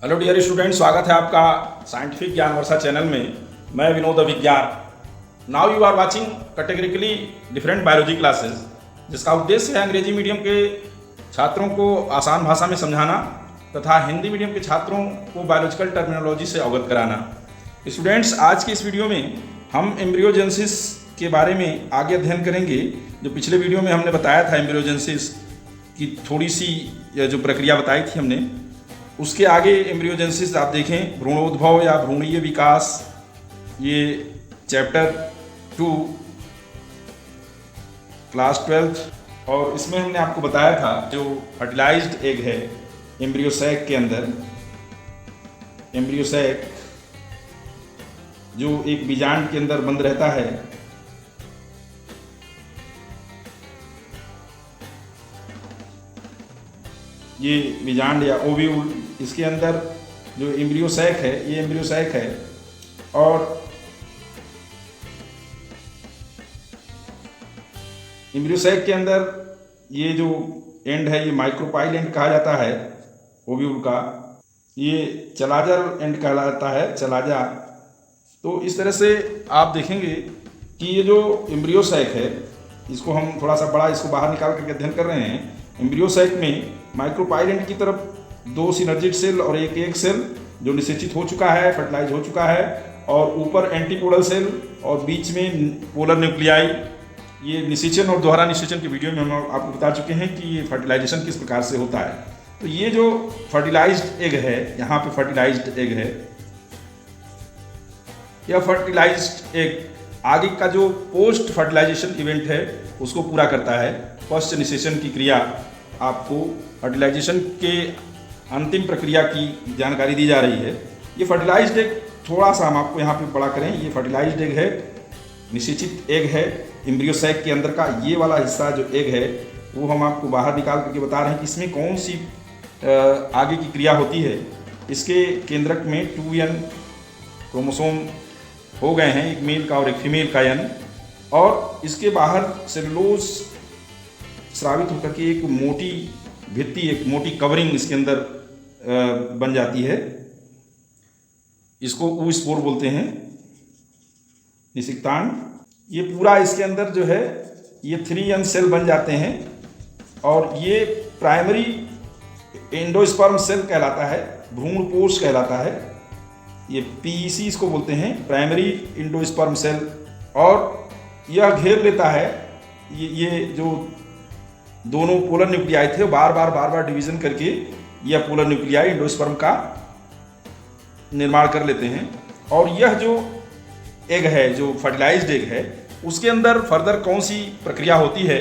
Hello dear student, स्वागत है आपका साइंटिफिक ज्ञान वर्षा चैनल में। मैं विनोद विज्ञान। Now you are watching categorically different biology classes, जिसका उद्देश्य है अंग्रेजी मीडियम के छात्रों को आसान भाषा में समझाना तथा हिंदी मीडियम के छात्रों को बायोलॉजिकल टर्मिनोलॉजी से अवगत कराना। स्टूडेंट्स, आज की इस वीडियो में हम एम्ब्रियोजेनेसिस के बारे में आगे अध्ययन करेंगे। जो पिछले वीडियो में हमने बताया था एम्ब्रियोजेनेसिस की थोड़ी सी जो प्रक्रिया बताई थी हमने, उसके आगे एम्ब्रियोजेनेसिस आप देखें, भ्रूणोद्भव या भ्रूणीय विकास, ये चैप्टर 2 क्लास 12। और इसमें हमने आपको बताया था जो फर्टिलाइज्ड एग है एम्ब्रियोसैक के अंदर, एम्ब्रियोसैक जो एक बीजांड के अंदर बंद रहता है, ये बीजांड या ओव्यूल, इसके अंदर जो एम्ब्रियोसैक है, ये एम्ब्रियोसैक है। और एम्ब्रियोसैक के अंदर ये जो एंड है, ये माइक्रोपाइल एंड कहा जाता है ओव्यूल का, ये चलाजर एंड कहलाता है, चलाजा। तो इस तरह से आप देखेंगे कि ये जो एम्ब्रियोसैक है, इसको हम थोड़ा सा बड़ा इसको बाहर निकाल करके अध्ययन कर रहे हैं। एम्ब्रियोसैक में माइक्रोपाइल एंड की तरफ 2 सिनर्जिड सेल और एक एग सेल जो निषेचित हो चुका है, फर्टिलाइज हो चुका है, और ऊपर एंटीपोडल सेल और बीच में पोलर न्यूक्लियाई। ये निषेचन और दोहरा निषेचन की वीडियो में हम आपको बता चुके हैं कि ये फर्टिलाइजेशन किस प्रकार से होता है। तो ये जो फर्टिलाइज्ड एग है, यहाँ पे फर्टिलाइज्ड एग है, यह फर्टिलाइज्ड एग आगे का जो पोस्ट फर्टिलाइजेशन इवेंट है उसको पूरा करता है। पश्च निषेचन की क्रिया, आपको फर्टिलाइजेशन के अंतिम प्रक्रिया की जानकारी दी जा रही है। ये फर्टिलाइज्ड एग, थोड़ा सा हम आपको यहाँ पे बड़ा करें, ये फर्टिलाइज्ड एग है, निषेचित एग है एम्ब्रियोसैक के अंदर का। ये वाला हिस्सा जो एग है वो हम आपको बाहर निकाल करके बता रहे हैं कि इसमें कौन सी आगे की क्रिया होती है। इसके केंद्रक में 2n क्रोमोसोम हो गए हैं, एक मेल का और एक फीमेल का n, और इसके बाहर सेलुलोज स्रावित होकर के एक मोटी भित्ति, एक मोटी कवरिंग इसके अंदर बन जाती है। इसको ऊस्पोर बोलते हैं, निषिक्तांड। ये पूरा इसके अंदर जो है ये 3n सेल बन जाते हैं, और ये प्राइमरी एंडोस्पर्म सेल कहलाता है, भ्रूणपोष कहलाता है। ये PEC इसको बोलते हैं, प्राइमरी एंडोस्पर्म सेल। और यह घेर लेता है, ये जो दोनों पोलर न्यूक्लियाई थे, बार बार डिवीजन करके यह पोलर न्यूक्लियाई एंडोस्पर्म का निर्माण कर लेते हैं। और यह जो एग है, जो फर्टिलाइज्ड एग है, उसके अंदर फर्दर कौन सी प्रक्रिया होती है,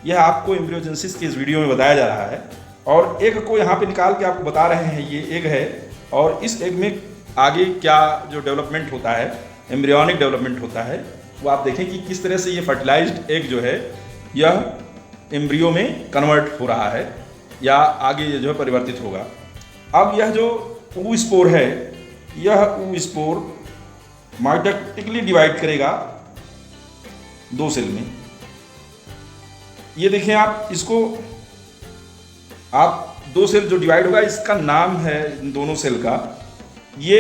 यह आपको एम्ब्रियोजेनेसिस के इस वीडियो में बताया जा रहा है। और एग को यहाँ पे निकाल के आपको बता रहे हैं, ये एग है, और इस एग में आगे क्या जो डेवलपमेंट होता है, एम्ब्रियोनिक डेवलपमेंट होता है, वो आप देखें कि किस तरह से ये फर्टिलाइज्ड एग जो है यह एम्ब्रियो में कन्वर्ट हो रहा है या आगे जो है परिवर्तित होगा। अब यह जो oospore है, यह oospore माइटोटिकली डिवाइड करेगा 2 सेल में। ये देखें आप, इसको आप 2 सेल जो डिवाइड होगा, इसका नाम है इन दोनों सेल का। ये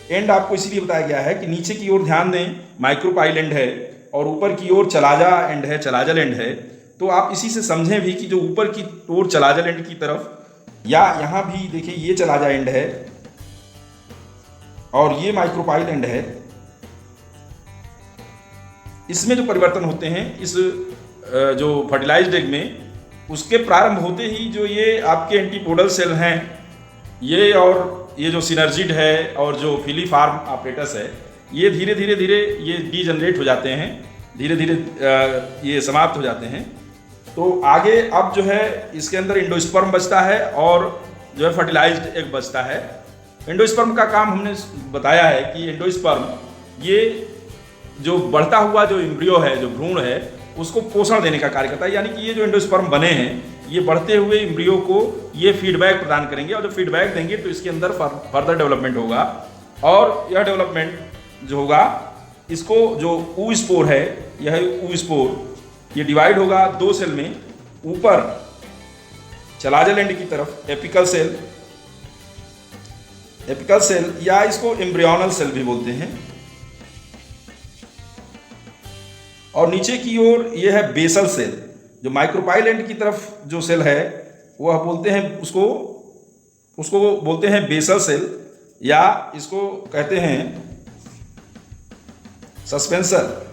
एंड आपको इसीलिए बताया गया है कि नीचे की ओर ध्यान दें, माइक्रोपाइल एंड है, और ऊपर की ओर चलाजा एंड है, चलाजल एंड है। तो आप इसी से समझें भी कि जो ऊपर की ओर चलाजल एंड की तरफ, या यहाँ भी देखिए ये चलाजा एंड है और ये माइक्रोपाइल एंड है, इसमें जो परिवर्तन होते हैं इस जो फर्टिलाइज्ड एग में, उसके प्रारंभ होते ही जो ये आपके एंटीपोडल सेल हैं, ये और ये जो सिनर्जिड है और जो फिलीफार्म आपरेटस है, ये धीरे धीरे ये डीजनरेट हो जाते हैं, धीरे धीरे ये समाप्त हो जाते हैं। तो आगे अब जो है इसके अंदर एंडोस्पर्म बचता है और जो है फर्टिलाइज्ड एग बचता है। एंडोस्पर्म का काम हमने बताया है कि एंडोस्पर्म ये जो बढ़ता हुआ जो एम्ब्रियो है, जो भ्रूण है, उसको पोषण देने का कार्य करता है। यानी कि ये जो एंडोस्पर्म बने हैं, ये बढ़ते हुए एम्ब्रियो को ये फीडबैक प्रदान करेंगे, और जब फीडबैक देंगे तो इसके अंदर फर्दर डेवलपमेंट होगा। और यह डेवलपमेंट जो होगा, इसको जो oospore है, यह oospore ये डिवाइड होगा 2 सेल में। ऊपर चलाजल एंड की तरफ एपिकल सेल, एपिकल सेल या इसको एम्ब्रियोनल सेल भी बोलते हैं। और नीचे की ओर यह है बेसल सेल, जो माइक्रोपाइल एंड की तरफ जो सेल है वह बोलते हैं उसको बोलते हैं बेसल सेल, या इसको कहते हैं सस्पेंसर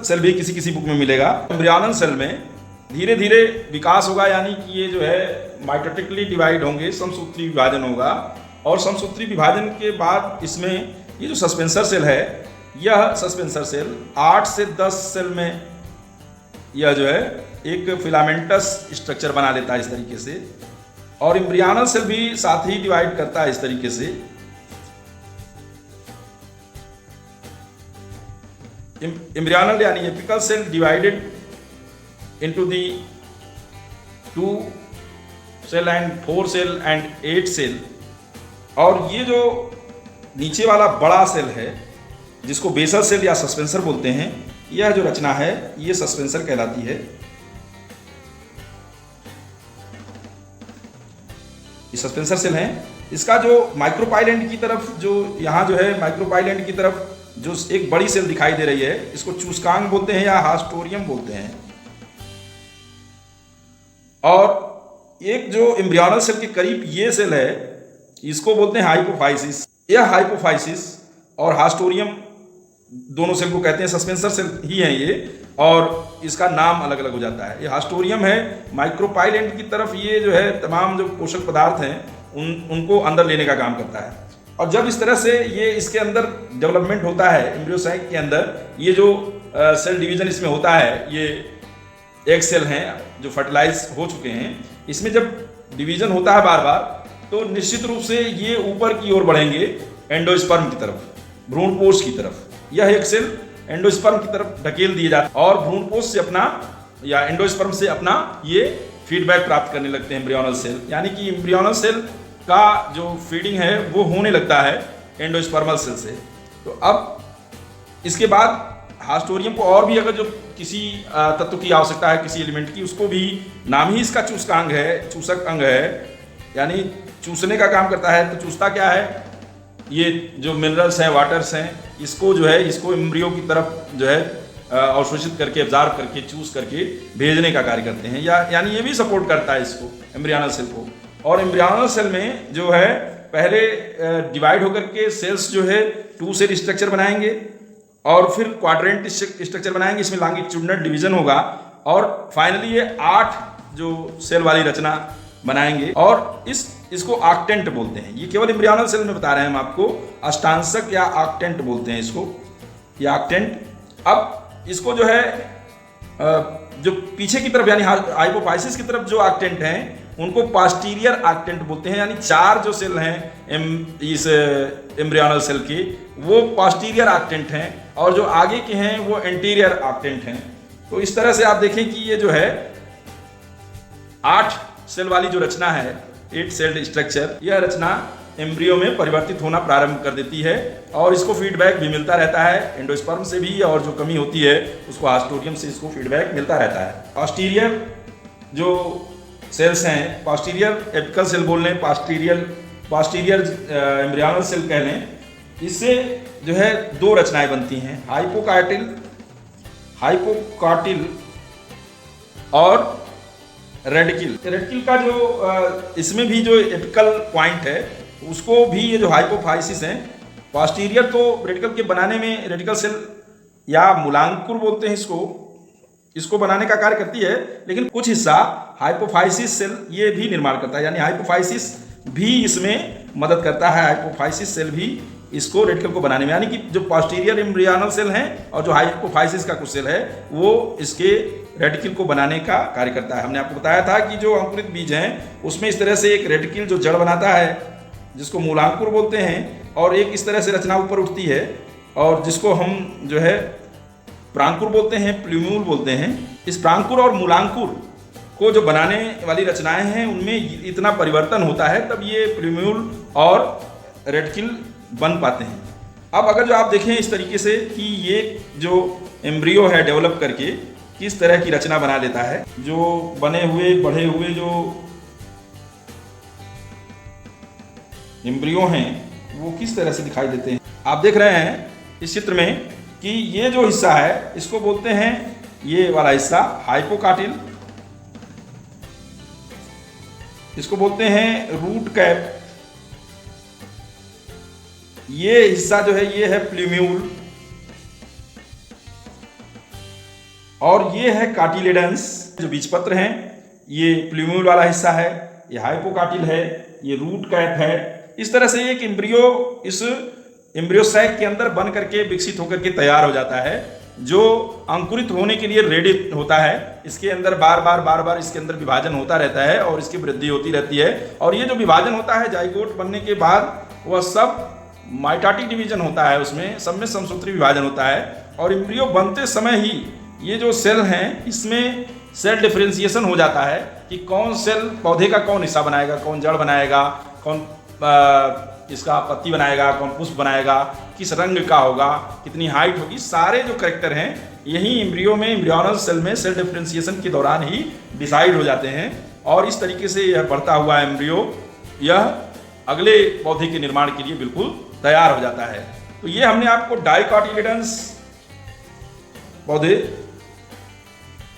सेल भी किसी बुक में मिलेगा। एम्ब्रियोनल सेल में धीरे धीरे विकास होगा, यानी कि ये जो है माइटोटिकली डिवाइड होंगे, समसूत्री विभाजन होगा, और समसूत्री विभाजन के बाद इसमें ये जो सस्पेंसर सेल है, यह सस्पेंसर सेल 8 से 10 सेल में यह जो है एक फिलामेंटस स्ट्रक्चर बना लेता है इस तरीके से, और एम्ब्रियोनल सेल भी साथ ही डिवाइड करता है इस तरीके से। एम्ब्रियोनल यानी apical cell divided into the 2 cell and 4 cell and 8 cell. और ये जो नीचे वाला बड़ा सेल है जिसको बेसल सेल या सस्पेंसर बोलते हैं, यह जो रचना है ये सस्पेंसर कहलाती है। ये सस्पेंसर सेल है। इसका जो माइक्रोपाइल एंड की तरफ, जो यहाँ जो है माइक्रोपाइल एंड की तरफ जो एक बड़ी सेल दिखाई दे रही है, इसको चूसकांग बोलते हैं या हास्टोरियम बोलते हैं। और एक जो एम्ब्रियोनल सेल के करीब ये सेल है, इसको बोलते हैं हाइपोफाइसिस। यह हाइपोफाइसिस और हास्टोरियम दोनों सेल को कहते हैं, सस्पेंसर सेल ही है ये, और इसका नाम अलग अलग हो जाता है। ये हास्टोरियम है, माइक्रोपाइल एंड की तरफ ये जो है तमाम जो पोषक पदार्थ हैं उनको अंदर लेने का काम करता है। और जब इस तरह से ये इसके अंदर डेवलपमेंट होता है एम्ब्रियोसाइट के अंदर, ये जो सेल डिवीजन इसमें होता है, ये एग सेल हैं जो फर्टिलाइज हो चुके हैं, इसमें जब डिवीजन होता है बार बार, तो निश्चित रूप से ये ऊपर की ओर बढ़ेंगे एंडोस्पर्म की तरफ, भ्रूणपोष की तरफ। यह एक सेल एंडोस्पर्म की तरफ ढकेल दिए जाते हैं और भ्रूणपोष से अपना या एंडोस्पर्म से अपना ये फीडबैक प्राप्त करने लगते हैं एम्ब्रियोनल सेल। यानी कि एम्ब्रियोनल सेल का जो फीडिंग है वो होने लगता है एंडोस्पर्मल सेल से। तो अब इसके बाद हास्टोरियम को और भी अगर जो किसी तत्व की आवश्यकता है, किसी एलिमेंट की, उसको भी, नाम ही इसका चूसकांग है, चूसक अंग है, यानी चूसने का काम करता है। तो चूसता क्या है, ये जो मिनरल्स हैं, वाटर्स हैं, इसको जो है इसको एम्ब्रियो की तरफ जो है अवशोषित करके, एब्जॉर्ब करके, चूस करके भेजने का कार्य करते हैं, यानी ये भी सपोर्ट करता है इसको, एम्ब्रियोनल सेल को। और एम्ब्रियोनल सेल में जो है पहले डिवाइड होकर के सेल्स जो है 2 सेल स्ट्रक्चर बनाएंगे और फिर क्वाड्रेंट स्ट्रक्चर बनाएंगे, इसमें लॉन्गिट्यूडिनल डिवीजन होगा, और फाइनली ये 8 जो सेल वाली रचना बनाएंगे, और इसको ऑक्टेंट बोलते हैं। ये केवल एम्ब्रियोनल सेल में बता रहे हैं हम आपको, अष्टांशक या ऑक्टेंट बोलते हैं इसको, ये ऑक्टेंट। अब इसको जो है जो पीछे की तरफ यानी हाइपोफाइसिस की तरफ जो ऑक्टेंट हैं उनको पास्टीरियर ऑक्टेंट बोलते हैं, यानी 4 जो सेल हैं इस एम्ब्रियोनल सेल के, वो पास्टीरियर ऑक्टेंट हैं, और जो आगे के हैं वो एंटीरियर ऑक्टेंट हैं। तो इस तरह से आप देखें कि ये जो है 8 सेल वाली जो रचना है, 8 सेल्ड स्ट्रक्चर, यह रचना एम्ब्रियो में परिवर्तित होना प्रारंभ कर देती है, और इसको फीडबैक भी मिलता रहता है एंडोस्पर्म से भी, और जो कमी होती है उसको हास्टोरियम से इसको फीडबैक मिलता रहता है। पास्टीरियर जो सेल्स हैं, पास्टीरियर एपिकल सेल बोल लें, पास्टीरियर एम्ब्रियोनल सेल कह लें, इससे जो है 2 रचनाएं बनती हैं, हाइपोकाटिल और रेडिकिल। रेडिकिल का जो इसमें भी जो एपिकल पॉइंट है उसको भी ये जो हाइपोफाइसिस है, पास्टीरियर तो रेडिकल के बनाने में, रेडिकल सेल या मूलांकुर बोलते हैं इसको बनाने का कार्य करती है, लेकिन कुछ हिस्सा हाइपोफाइसिस सेल ये भी निर्माण करता है, यानी हाइपोफाइसिस भी इसमें मदद करता है। हाइपोफाइसिस सेल भी इसको रेडिकल को बनाने में, यानी कि जो पास्टीरियर एम्ब्रियोनल सेल हैं और जो हाइपोफाइसिस का कुछ सेल है वो इसके रेडिकल को बनाने का कार्य करता है। हमने आपको बताया था कि जो अंकुरित बीज हैं उसमें इस तरह से एक रेडिकल जो जड़ बनाता है जिसको मूलांकुर बोलते हैं, और एक इस तरह से रचना ऊपर उठती है और जिसको हम जो है प्रांकुर बोलते हैं, प्लूम्यूल बोलते हैं। इस प्रांकुर और मूलांकुर को जो बनाने वाली रचनाएं हैं उनमें इतना परिवर्तन होता है, तब ये प्लूम्यूल और रेडिकल बन पाते हैं। अब अगर जो आप देखें इस तरीके से कि ये जो एम्ब्रियो है डेवलप करके किस तरह की रचना बना लेता है, जो बने हुए बढ़े हुए जो एम्ब्रियो हैं वो किस तरह से दिखाई देते हैं। आप देख रहे हैं इस चित्र में कि ये जो हिस्सा है इसको बोलते हैं, ये वाला हिस्सा हाइपोकाटिल, इसको बोलते हैं रूट कैप, ये हिस्सा जो है ये है प्ल्यूम्यूल, और ये है कार्टिलेडन्स। जो बीजपत्र हैं ये प्ल्यूम्यूल वाला हिस्सा है, ये हाइपोकाटिल है, ये रूट कैप है। इस तरह से एक एम्ब्रियो इस एम्ब्रियो सैक के अंदर बन करके विकसित होकर के तैयार हो जाता है, जो अंकुरित होने के लिए रेडी होता है। इसके अंदर बार बार इसके अंदर विभाजन होता रहता है और इसकी वृद्धि होती रहती है। और ये जो विभाजन होता है जाइगोट बनने के बाद, वह सब माइटोटिक डिवीजन होता है, उसमें सब में समसूत्री विभाजन होता है। और एम्ब्रियो बनते समय ही ये जो सेल हैं इसमें सेल डिफरेंशिएशन हो जाता है कि कौन सेल पौधे का कौन हिस्सा बनाएगा, कौन जड़ बनाएगा, कौन इसका पत्ती बनाएगा, कौन पुष्प बनाएगा, किस रंग का होगा, कितनी हाइट होगी, सारे जो कैरेक्टर हैं यही एम्ब्रियो में, एम्ब्रियोनल सेल में सेल डिफरेंशिएशन के दौरान ही डिसाइड हो जाते हैं। और इस तरीके से यह बढ़ता हुआ एम्ब्रियो यह अगले पौधे के निर्माण के लिए बिल्कुल तैयार हो जाता है। तो ये हमने आपको डाइकोटिलेडन्स पौधे,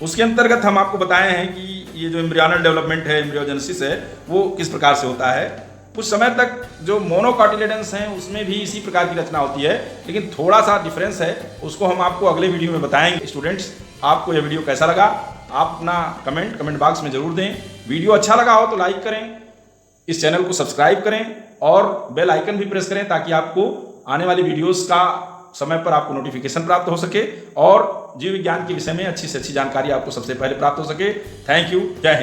उसके अंतर्गत हम आपको बताए हैं कि ये जो एम्ब्रियोनल डेवलपमेंट है, एम्ब्रियोजेनेसिस है, वो किस प्रकार से होता है। कुछ समय तक जो मोनोकाटिलेडन्स हैं उसमें भी इसी प्रकार की रचना होती है, लेकिन थोड़ा सा डिफरेंस है, उसको हम आपको अगले वीडियो में बताएंगे। स्टूडेंट्स, आपको यह वीडियो कैसा लगा आप अपना कमेंट बॉक्स में जरूर दें। वीडियो अच्छा लगा हो तो लाइक करें, इस चैनल को सब्सक्राइब करें और बेल आइकन भी प्रेस करें ताकि आपको आने वाली वीडियोस का समय पर आपको नोटिफिकेशन प्राप्त हो सके और जीव विज्ञान के विषय में अच्छी से अच्छी जानकारी आपको सबसे पहले प्राप्त हो सके। थैंक यू, जय हिंद।